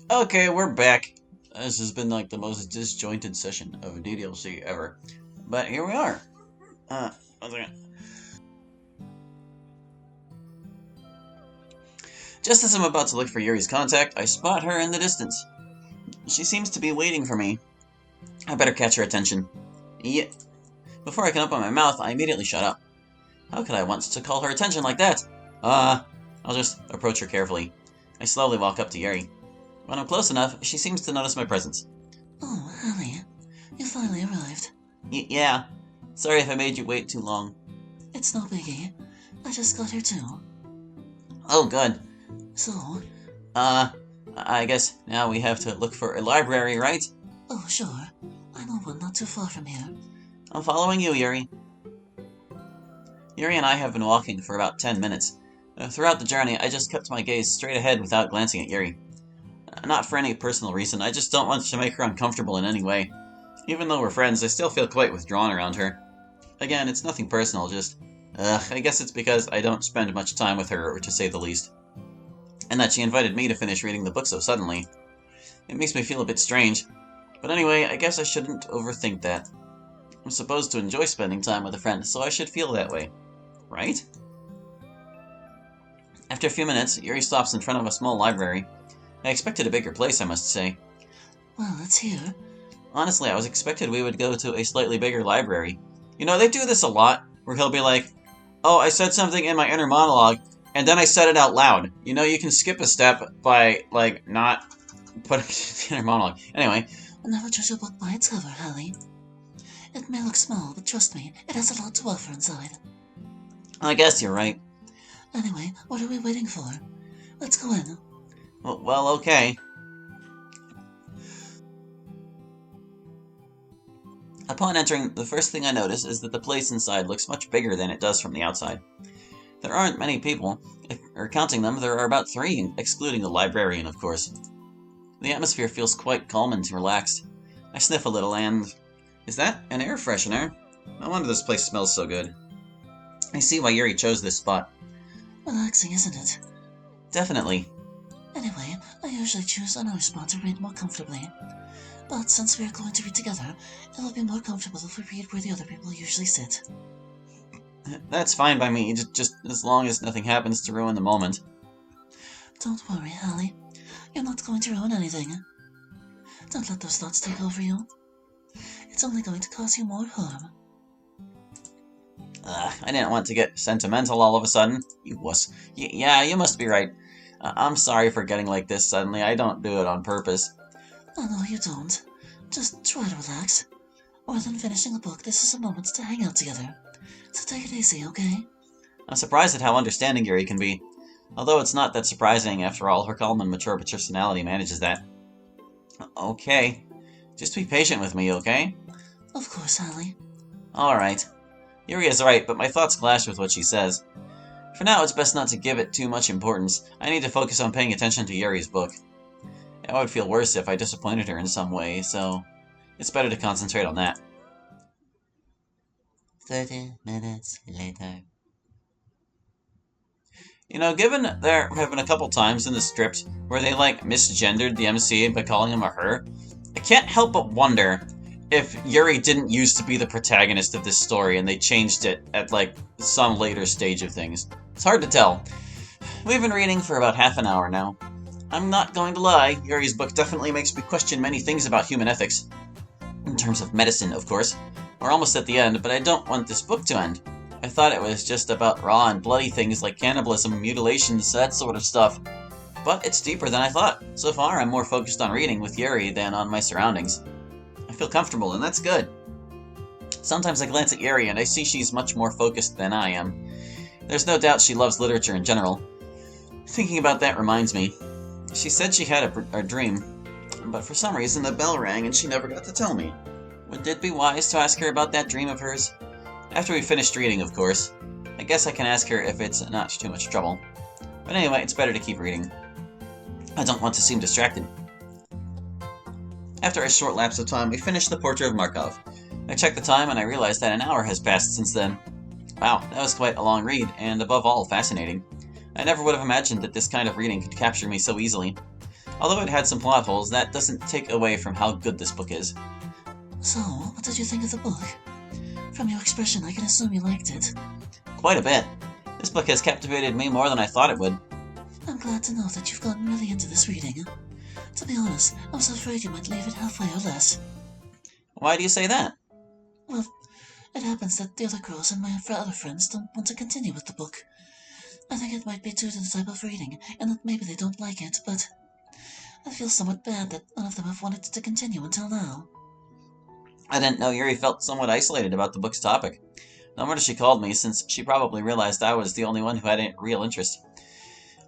Okay, we're back. This has been like the most disjointed session of DDLC ever. But here we are. One second. Just as I'm about to look for Yuri's contact, I spot her in the distance. She seems to be waiting for me. I better catch her attention. Yeah. Before I can open my mouth, I immediately shut up. How could I want to call her attention like that? I'll just approach her carefully. I slowly walk up to Yuri. When I'm close enough, she seems to notice my presence. Oh, honey, you finally arrived. Yeah. Sorry if I made you wait too long. It's no biggie. I just got here too. Oh, good. So? I guess now we have to look for a library, right? Oh, sure. I know one not too far from here. I'm following you, Yuri. Yuri and I have been walking for about 10 minutes. Throughout the journey, I just kept my gaze straight ahead without glancing at Yuri. Not for any personal reason, I just don't want to make her uncomfortable in any way. Even though we're friends, I still feel quite withdrawn around her. Again, it's nothing personal, just... I guess it's because I don't spend much time with her, to say the least. And that she invited me to finish reading the book so suddenly. It makes me feel a bit strange. But anyway, I guess I shouldn't overthink that. I'm supposed to enjoy spending time with a friend, so I should feel that way. Right? After a few minutes, Yuri stops in front of a small library. I expected a bigger place, I must say. Well, it's here. Honestly, I was expected we would go to a slightly bigger library. You know, they do this a lot, where he'll be like, oh, I said something in my inner monologue, and then I said it out loud. You know, you can skip a step by, like, not putting the inner monologue. Anyway. Never judge a book by its cover, Hallie. It may look small, but trust me, it has a lot to offer inside. I guess you're right. Anyway, what are we waiting for? Let's go in. Well, okay. Upon entering, the first thing I notice is that the place inside looks much bigger than it does from the outside. There aren't many people, or counting them, there are about 3, excluding the librarian, of course. The atmosphere feels quite calm and relaxed. I sniff a little and... Is that an air freshener? No wonder this place smells so good. I see why Yuri chose this spot. Relaxing, isn't it? Definitely. Anyway, I usually choose another spot to read more comfortably. But since we are going to read together, it will be more comfortable if we read where the other people usually sit. That's fine by me, just as long as nothing happens to ruin the moment. Don't worry, Hallie. You're not going to ruin anything. Don't let those thoughts take over you. It's only going to cause you more harm. I didn't want to get sentimental all of a sudden. You wuss. Yeah, you must be right. I'm sorry for getting like this suddenly. I don't do it on purpose. Oh, no, you don't. Just try to relax. More than finishing a book, this is a moment to hang out together. So take it easy, okay? I'm surprised at how understanding Yuri can be. Although it's not that surprising, after all, her calm and mature personality manages that. Okay. Just be patient with me, okay? Of course, Hallie. Alright. Yuri is right, but my thoughts clash with what she says. For now, it's best not to give it too much importance. I need to focus on paying attention to Yuri's book. I would feel worse if I disappointed her in some way, so it's better to concentrate on that. 30 minutes later. You know, given there have been a couple times in the script where they, like, misgendered the MC by calling him a her, I can't help but wonder if Yuri didn't used to be the protagonist of this story and they changed it at, like, some later stage of things. It's hard to tell. We've been reading for about half an hour now. I'm not going to lie, Yuri's book definitely makes me question many things about human ethics. In terms of medicine, of course. We're almost at the end, but I don't want this book to end. I thought it was just about raw and bloody things like cannibalism, mutilations, that sort of stuff. But it's deeper than I thought. So far, I'm more focused on reading with Yuri than on my surroundings. I feel comfortable, and that's good. Sometimes I glance at Yuri and I see she's much more focused than I am. There's no doubt she loves literature in general. Thinking about that reminds me. She said she had a dream, but for some reason the bell rang and she never got to tell me. Would it be wise to ask her about that dream of hers? After we finished reading, of course. I guess I can ask her if it's not too much trouble. But anyway, it's better to keep reading. I don't want to seem distracted. After a short lapse of time, we finished the portrait of Markov. I checked the time and I realized that an hour has passed since then. Wow, that was quite a long read, and above all, fascinating. I never would have imagined that this kind of reading could capture me so easily. Although it had some plot holes, that doesn't take away from how good this book is. So, what did you think of the book? From your expression, I can assume you liked it. Quite a bit. This book has captivated me more than I thought it would. I'm glad to know that you've gotten really into this reading. To be honest, I was afraid you might leave it halfway or less. Why do you say that? Well, it happens that the other girls and my other friends don't want to continue with the book. I think it might be due to the type of reading, and that maybe they don't like it, but I feel somewhat bad that none of them have wanted to continue until now. I didn't know Yuri felt somewhat isolated about the book's topic. No wonder she called me, since she probably realized I was the only one who had any real interest.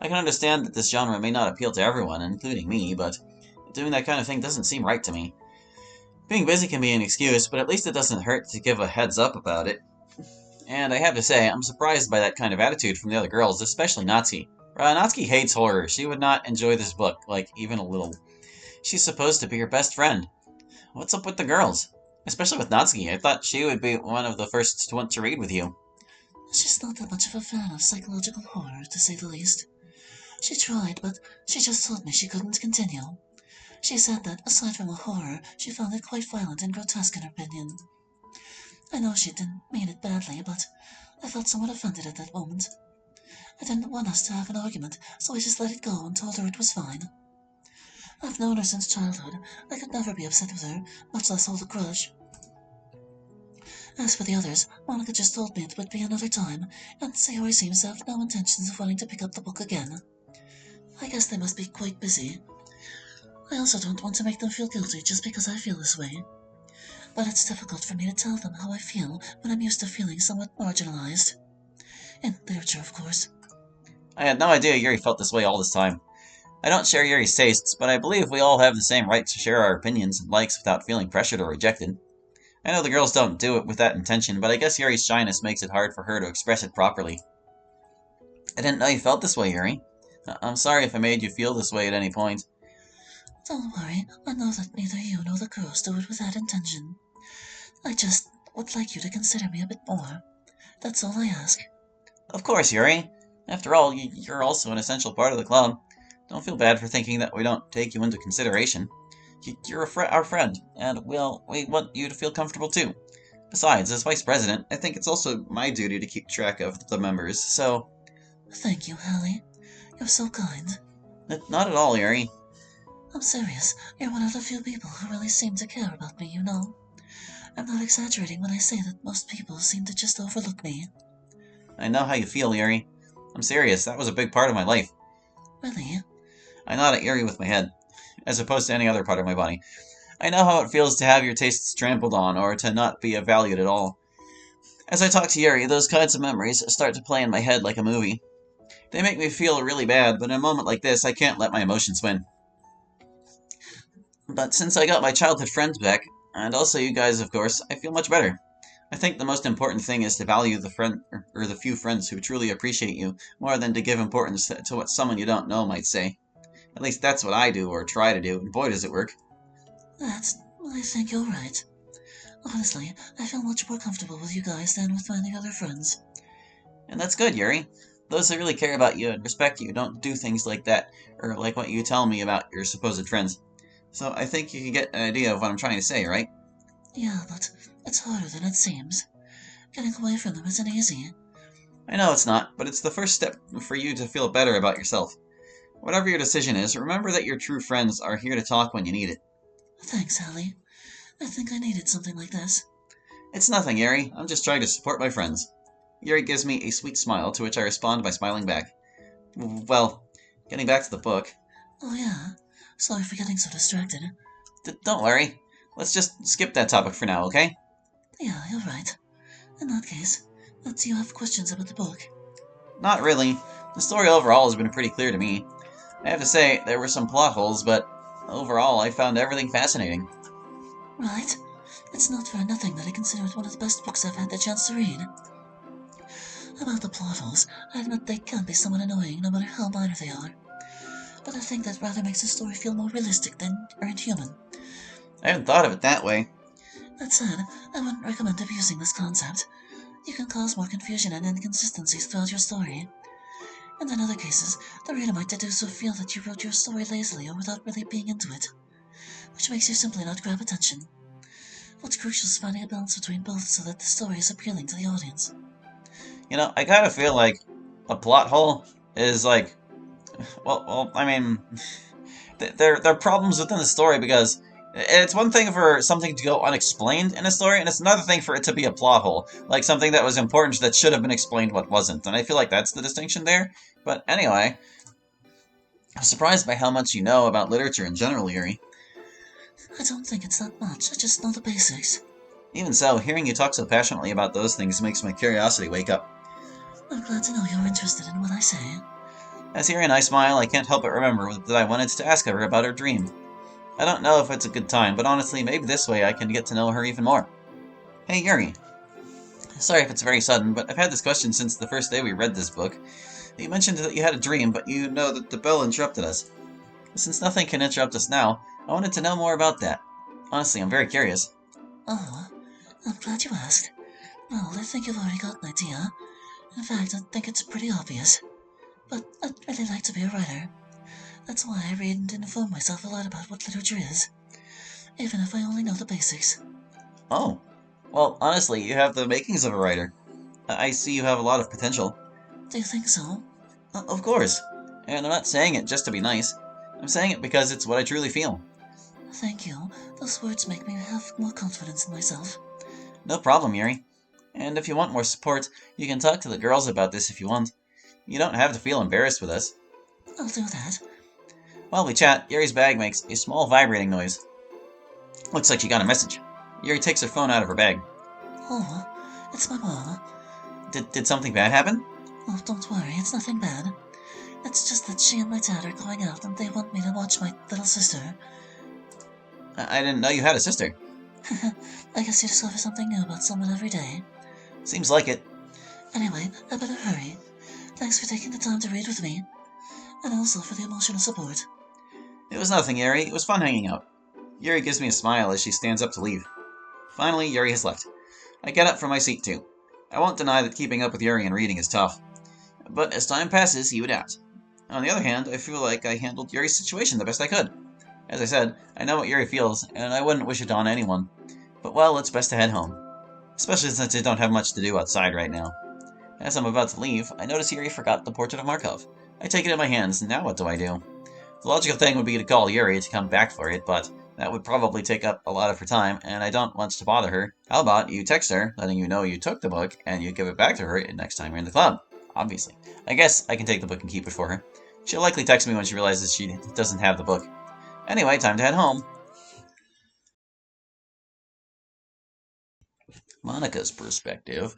I can understand that this genre may not appeal to everyone, including me, but doing that kind of thing doesn't seem right to me. Being busy can be an excuse, but at least it doesn't hurt to give a heads up about it. And I have to say, I'm surprised by that kind of attitude from the other girls, especially Natsuki. Natsuki hates horror. She would not enjoy this book, like, even a little. She's supposed to be your best friend. What's up with the girls? Especially with Natsuki. I thought she would be one of the first to want to read with you. She's not that much of a fan of psychological horror, to say the least. She tried, but she just told me she couldn't continue. She said that, aside from a horror, she found it quite violent and grotesque in her opinion. I know she didn't mean it badly, but I felt somewhat offended at that moment. I didn't want us to have an argument, so I just let it go and told her it was fine. I've known her since childhood. I could never be upset with her, much less hold a grudge. As for the others, Monica just told me it would be another time, and Sayori seems to have no intentions of wanting to pick up the book again. I guess they must be quite busy. I also don't want to make them feel guilty just because I feel this way. But it's difficult for me to tell them how I feel when I'm used to feeling somewhat marginalized. In literature, of course. I had no idea Yuri felt this way all this time. I don't share Yuri's tastes, but I believe we all have the same right to share our opinions and likes without feeling pressured or rejected. I know the girls don't do it with that intention, but I guess Yuri's shyness makes it hard for her to express it properly. I didn't know you felt this way, Yuri. I'm sorry if I made you feel this way at any point. Don't worry, I know that neither you nor the girls do it with that intention. I just would like you to consider me a bit more. That's all I ask. Of course, Yuri. After all, you're also an essential part of the club. Don't feel bad for thinking that we don't take you into consideration. You're our friend, and, well, we want you to feel comfortable too. Besides, as vice president, I think it's also my duty to keep track of the members, so... Thank you, Hallie. You're so kind. Not at all, Yuri. I'm serious. You're one of the few people who really seem to care about me, you know. I'm not exaggerating when I say that most people seem to just overlook me. I know how you feel, Yuri. I'm serious, that was a big part of my life. Really? I nod at Yuri with my head, as opposed to any other part of my body. I know how it feels to have your tastes trampled on, or to not be valued at all. As I talk to Yuri, those kinds of memories start to play in my head like a movie. They make me feel really bad, but in a moment like this, I can't let my emotions win. But since I got my childhood friends back, and also you guys, of course, I feel much better. I think the most important thing is to value the few friends who truly appreciate you, more than to give importance to what someone you don't know might say. At least that's what I do, or try to do, and boy does it work. I think you're right. Honestly, I feel much more comfortable with you guys than with many other friends. And that's good, Yuri. Those who really care about you and respect you don't do things like that, or like what you tell me about your supposed friends. So I think you can get an idea of what I'm trying to say, right? Yeah, but it's harder than it seems. Getting away from them isn't easy. I know it's not, but it's the first step for you to feel better about yourself. Whatever your decision is, remember that your true friends are here to talk when you need it. Thanks, Hallie. I think I needed something like this. It's nothing, Yuri. I'm just trying to support my friends. Yuri gives me a sweet smile, to which I respond by smiling back. Well, getting back to the book. Oh yeah, sorry for getting so distracted. Don't worry. Let's just skip that topic for now, okay? Yeah, you're right. In that case, do you have questions about the book? Not really. The story overall has been pretty clear to me. I have to say, there were some plot holes, but overall I found everything fascinating. Right. It's not for nothing that I consider it one of the best books I've had the chance to read. About the plot holes, I admit they can be somewhat annoying no matter how minor they are. But I think that rather makes the story feel more realistic and human. I hadn't thought of it that way. That said, I wouldn't recommend abusing this concept. You can cause more confusion and inconsistencies throughout your story. And in other cases, the reader might deduce or feel that you wrote your story lazily or without really being into it, which makes you simply not grab attention. What's crucial is finding a balance between both so that the story is appealing to the audience. I kind of feel like a plot hole is like, I mean, there are problems within the story because it's one thing for something to go unexplained in a story, and it's another thing for it to be a plot hole, like something that was important that should have been explained what wasn't. And I feel like that's the distinction there. But anyway, I'm surprised by how much you know about literature in general, Yuri. I don't think it's that much, I just know the basics. Even so, hearing you talk so passionately about those things makes my curiosity wake up. I'm glad to know you're interested in what I say. As Yuri and I smile, I can't help but remember that I wanted to ask her about her dream. I don't know if it's a good time, but honestly, maybe this way I can get to know her even more. Hey, Yuri. Sorry if it's very sudden, but I've had this question since the first day we read this book. You mentioned that you had a dream, but you know that the bell interrupted us. Since nothing can interrupt us now, I wanted to know more about that. Honestly, I'm very curious. Oh, I'm glad you asked. Well, I think you've already got an idea. In fact, I think it's pretty obvious. But I'd really like to be a writer. That's why I read and inform myself a lot about what literature is, even if I only know the basics. Oh. Well, honestly, you have the makings of a writer. I see you have a lot of potential. Do you think so? Of course. And I'm not saying it just to be nice. I'm saying it because it's what I truly feel. Thank you. Those words make me have more confidence in myself. No problem, Yuri. And if you want more support, you can talk to the girls about this if you want. You don't have to feel embarrassed with us. I'll do that. While we chat, Yuri's bag makes a small vibrating noise. Looks like she got a message. Yuri takes her phone out of her bag. Oh, it's my mom. Did something bad happen? Oh, don't worry, it's nothing bad. It's just that she and my dad are going out and they want me to watch my little sister. I didn't know you had a sister. I guess you discover something new about someone every day. Seems like it. Anyway, I better hurry. Thanks for taking the time to read with me. And also for the emotional support. It was nothing, Yuri. It was fun hanging out. Yuri gives me a smile as she stands up to leave. Finally, Yuri has left. I get up from my seat too. I won't deny that keeping up with Yuri and reading is tough. But as time passes, you adapt. On the other hand, I feel like I handled Yuri's situation the best I could. As I said, I know what Yuri feels, and I wouldn't wish it on anyone. But well, it's best to head home. Especially since I don't have much to do outside right now. As I'm about to leave, I notice Yuri forgot the portrait of Markov. I take it in my hands, and now what do I do? The logical thing would be to call Yuri to come back for it, but that would probably take up a lot of her time, and I don't want to bother her. How about you text her, letting you know you took the book, and you give it back to her next time you're in the club? Obviously. I guess I can take the book and keep it for her. She'll likely text me when she realizes she doesn't have the book. Anyway, time to head home. Monica's perspective.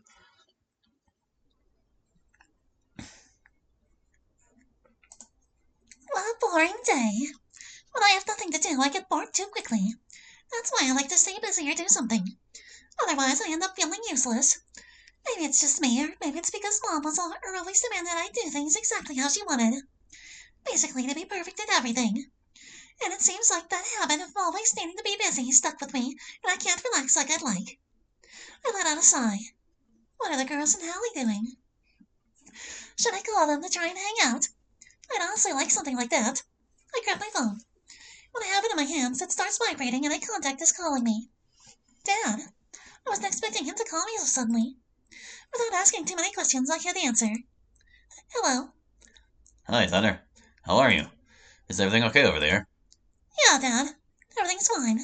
What a boring day. When I have nothing to do, I get bored too quickly. That's why I like to stay busy or do something. Otherwise, I end up feeling useless. Maybe it's just me, or maybe it's because Mom was always demanded I do things exactly how she wanted. Basically, to be perfect at everything. And it seems like that habit of always needing to be busy stuck with me, and I can't relax like I'd like. I let out a sigh. What are the girls in Hallie doing? Should I call them to try and hang out? I'd honestly like something like that. I grab my phone. When I have it in my hands, it starts vibrating and a contact is calling me. Dad. I wasn't expecting him to call me so suddenly. Without asking too many questions, I hit answer. Hello. Hi, Thunder. How are you? Is everything okay over there? Yeah, Dad. Everything's fine.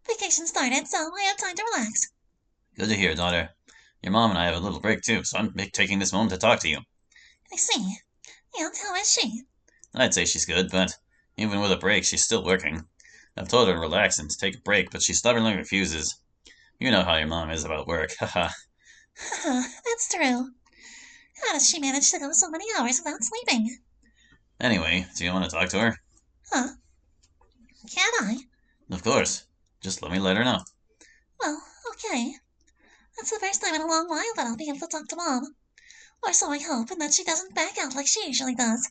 Vacation started, so I have time to relax. Good to hear, daughter. Your mom and I have a little break too, so I'm taking this moment to talk to you. I see. And how is she? I'd say she's good, but even with a break, she's still working. I've told her to relax and to take a break, but she stubbornly refuses. You know how your mom is about work, haha. That's true. How does she manage to go so many hours without sleeping? Anyway, do you want to talk to her? Huh? Can I? Of course. Just let her know. Well, okay. That's the first time in a long while that I'll be able to talk to Mom. Or so I hope, and that she doesn't back out like she usually does.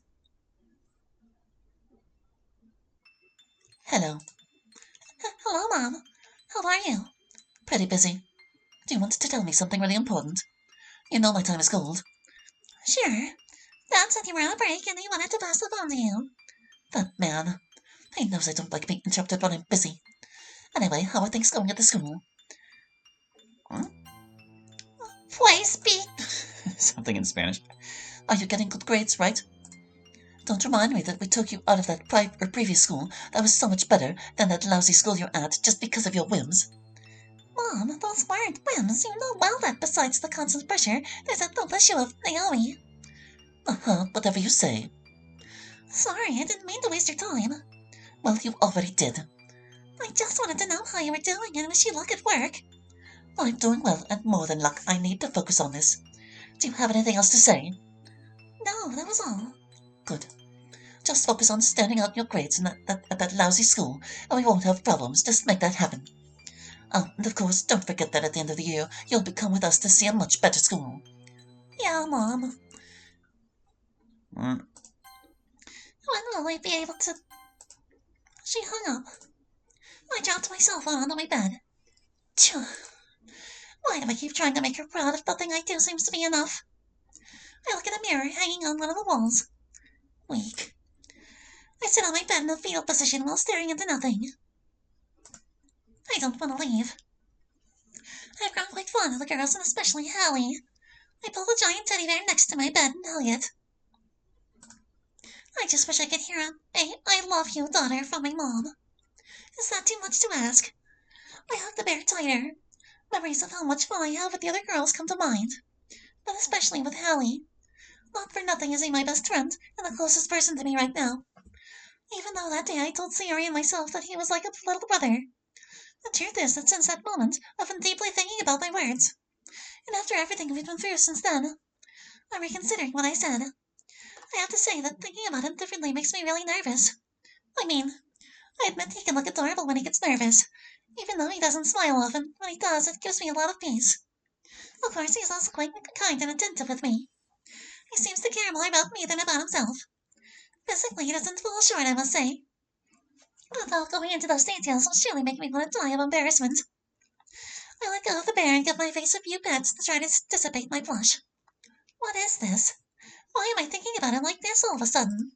Hello. Hello, Mom. How are you? Pretty busy. Do you want to tell me something really important? You know my time is gold. Sure. Dad said you were on a break and he wanted to pass the phone to you. That man. He knows I don't like being interrupted when I'm busy. Anyway, how are things going at the school? Pues beat. Something in Spanish. Are you getting good grades, right? Don't remind me that we took you out of that previous school that was so much better than that lousy school you're at just because of your whims. Mom, those weren't whims. You know well that besides the constant pressure, there's that whole issue of Naomi. Whatever you say. Sorry, I didn't mean to waste your time. Well, you already did. I just wanted to know how you were doing and wish you luck at work. I'm doing well, and more than luck, I need to focus on this. Do you have anything else to say? No, that was all. Good. Just focus on standing out your grades in that lousy school, and we won't have problems. Just make that happen. Oh, and of course, don't forget that at the end of the year, you'll be come with us to see a much better school. Yeah, Mom. When will I be able to... She hung up. I dropped my cell phone onto my bed. Why do I keep trying to make her proud if nothing I do seems to be enough? I look at a mirror hanging on one of the walls. Weak. I sit on my bed in a fetal position while staring into nothing. I don't want to leave. I've grown quite fond of the girls, and especially Hallie. I pull the giant teddy bear next to my bed and hug it. I just wish I could hear a "I love you, daughter" from my mom. Is that too much to ask? I hug the bear tighter. Memories of how much fun I have with the other girls come to mind, but especially with Hallie. Not for nothing is he my best friend and the closest person to me right now. Even though that day I told Sayori and myself that he was like a little brother. The truth is that since that moment, I've been deeply thinking about my words. And after everything we've been through since then, I'm reconsidering what I said. I have to say that thinking about him differently makes me really nervous. I mean, I admit he can look adorable when he gets nervous, even though he doesn't smile often. When he does, it gives me a lot of peace. Of course, he's also quite kind and attentive with me. He seems to care more about me than about himself. Physically, he doesn't fall short, I must say. Although going into those details will surely make me want to die of embarrassment. I let go of the bear and give my face a few pats to try to dissipate my blush. What is this? Why am I thinking about him like this all of a sudden?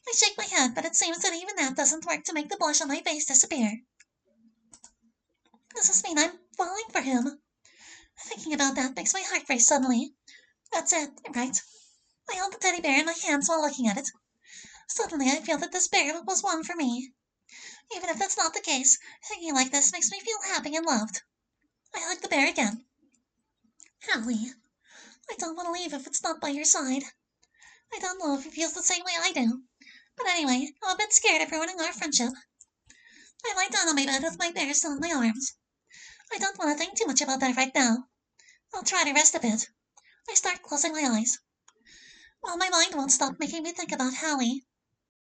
I shake my head, but it seems that even that doesn't work to make the blush on my face disappear. Does this mean I'm falling for him? Thinking about that makes my heart race suddenly. That's it, right? I hold the teddy bear in my hands while looking at it. Suddenly I feel that this bear was one for me. Even if that's not the case, thinking like this makes me feel happy and loved. I hug the bear again. Hallie, I don't want to leave if it's not by your side. I don't know if he feels the same way I do. But anyway, I'm a bit scared of ruining our friendship. I lie down on my bed with my bear still in my arms. I don't want to think too much about that right now. I'll try to rest a bit. I start closing my eyes. While my mind won't stop making me think about Hallie,